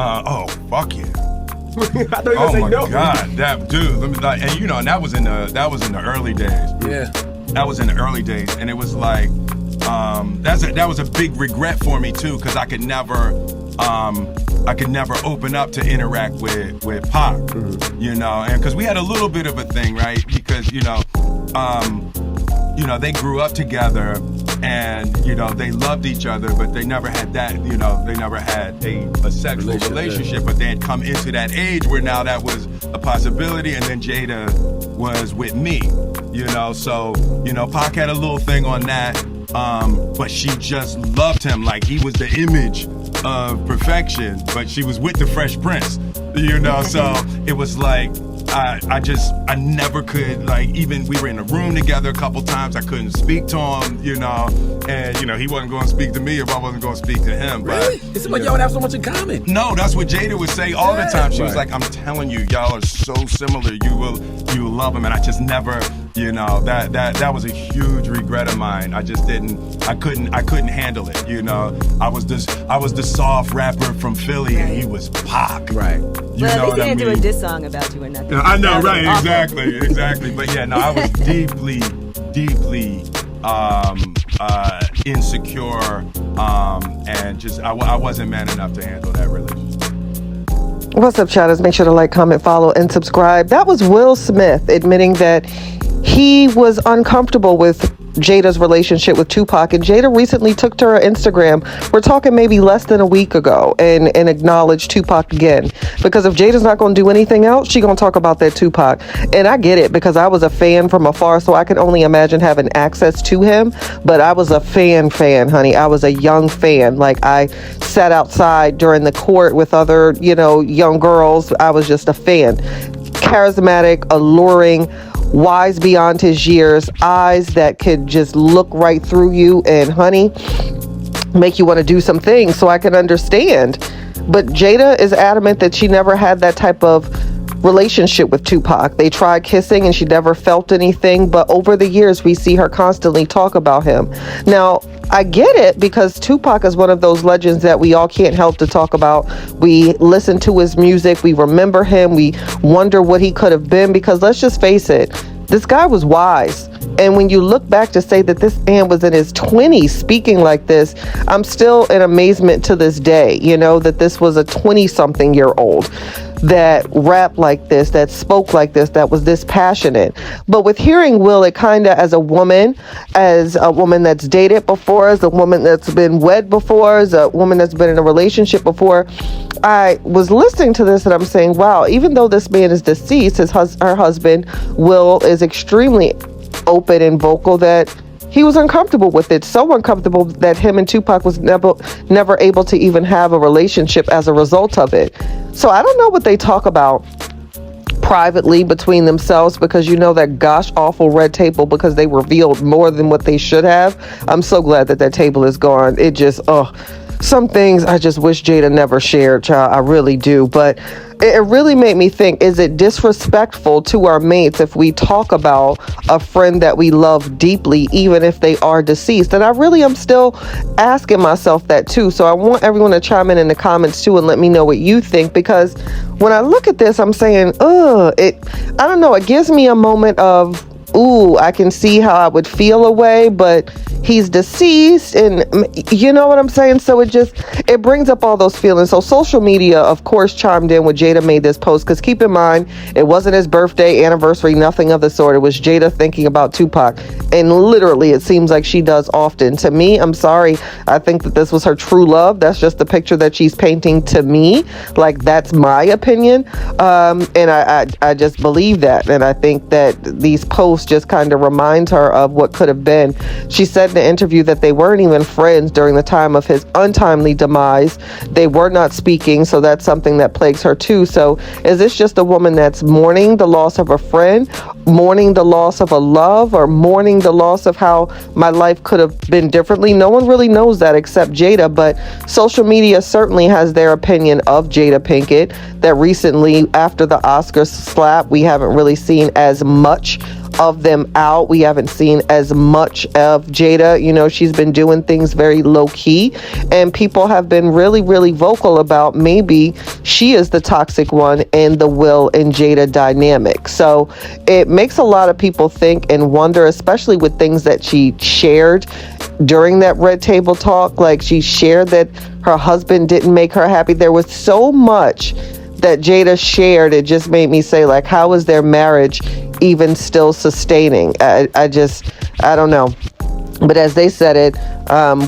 Oh, fuck yeah. I thought you were Oh say my no. God, that dude. Let me like, and and that was in the early days. Yeah. That was in the early days, and it was like, that was a big regret for me too, because I could never open up to interact with Pac, and because we had a little bit of a thing, right? Because they grew up together, and they loved each other, but they never had that, they never had a sexual relationship. But they had come into that age where now that was a possibility, and then Jada was with me, so Pac had a little thing on that, but she just loved him like he was the image of perfection, but she was with the Fresh Prince, so it was like I never could, like, even we were in a room together a couple times, I couldn't speak to him, and he wasn't going to speak to me if I wasn't going to speak to him. Really? But, it seemed like y'all would have so much in common. No, that's what Jada would say all the time. She was like, I'm telling you, y'all are so similar. You will love him. And I just never, that was a huge regret of mine. I just I couldn't handle it. I was the soft rapper from Philly, and he was Pac. Right. Well, they can't do a diss song about you or nothing. I know, right? Exactly. But yeah, no, I was deeply insecure, and just I wasn't man enough to handle that relationship. What's up, chatters? Make sure to like, comment, follow, and subscribe. That was Will Smith admitting that he was uncomfortable with Jada's relationship with Tupac, and Jada recently took to her Instagram, we're talking maybe less than a week ago, and acknowledged Tupac again, because if Jada's not going to do anything else, she going to talk about that Tupac. And I get it, because I was a fan from afar, so I can only imagine having access to him, but I was a fan, honey. I was a young fan. Like, I sat outside during the court with other, young girls. I was just a fan. Charismatic, alluring, wise beyond his years, eyes that could just look right through you and, honey, make you want to do some things. So I can understand. But Jada is adamant that she never had that type of relationship with Tupac. They tried kissing and she never felt anything, but over the years we see her constantly talk about him. Now, I get it, because Tupac is one of those legends that we all can't help to talk about. We listen to his music, we remember him, we wonder what he could have been, because let's just face it, this guy was wise. And when you look back to say that this man was in his 20s speaking like this, I'm still in amazement to this day, that this was a 20-something-year-old that rapped like this, that spoke like this, that was this passionate. But with hearing Will, it kind of, as a woman that's dated before, as a woman that's been wed before, as a woman that's been in a relationship before, I was listening to this and I'm saying, wow, even though this man is deceased, her husband, Will, is extremely open and vocal that he was uncomfortable with it, so uncomfortable that him and Tupac was never able to even have a relationship as a result of it. So I don't know what they talk about privately between themselves, because that gosh awful red table, because they revealed more than what they should have. I'm so glad that table is gone. It just, some things I just wish Jada never shared, child. I really do. But it really made me think, is it disrespectful to our mates if we talk about a friend that we love deeply, even if they are deceased? And I really am still asking myself that too. So I want everyone to chime in the comments too and let me know what you think, because when I look at this, I'm saying, I don't know, it gives me a moment of, ooh, I can see how I would feel a way, but he's deceased, and you know what I'm saying? So it brings up all those feelings. So social media, of course, chimed in when Jada made this post, because keep in mind, it wasn't his birthday, anniversary, nothing of the sort. It was Jada thinking about Tupac, and literally it seems like she does often. To me, I'm sorry, I think that this was her true love. That's just the picture that she's painting to me. Like, that's my opinion, and I just believe that, and I think that these posts just kind of reminds her of what could have been. She said in the interview that they weren't even friends during the time of his untimely demise. They were not speaking, so that's something that plagues her too. So is this just a woman that's mourning the loss of a friend, mourning the loss of a love, or mourning the loss of how my life could have been differently? No one really knows that except Jada, but social media certainly has their opinion of Jada Pinkett, that recently after the Oscars slap, we haven't really seen as much of them out. We haven't seen as much of Jada. You know, she's been doing things very low key, and people have been really, really vocal about maybe she is the toxic one in the Will and Jada dynamic. So it makes a lot of people think and wonder, especially with things that she shared during that Red Table Talk. Like, she shared that her husband didn't make her happy. There was so much that Jada shared. It just made me say, like, how is their marriage even still sustaining? I don't know. But as they said it,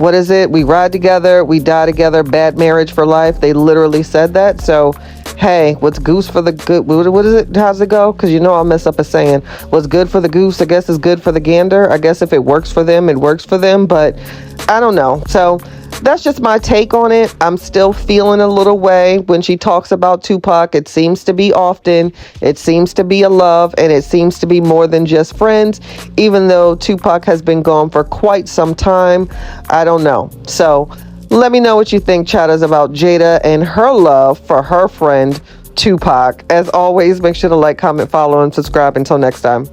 what is it? We ride together, we die together, bad marriage for life. They literally said that. So, hey, what's goose for the good? What is it? How's it go? Because you know I'll mess up a saying. What's good for the goose, I guess, is good for the gander. I guess if it works for them, it works for them. But I don't know. So that's just my take on it. I'm still feeling a little way when she talks about Tupac. It seems to be often. It seems to be a love, and it seems to be more than just friends, even though Tupac has been gone for quite some time. I don't know. So let me know what you think, chatters, about Jada and her love for her friend Tupac. As always, make sure to like, comment, follow, and subscribe. Until next time.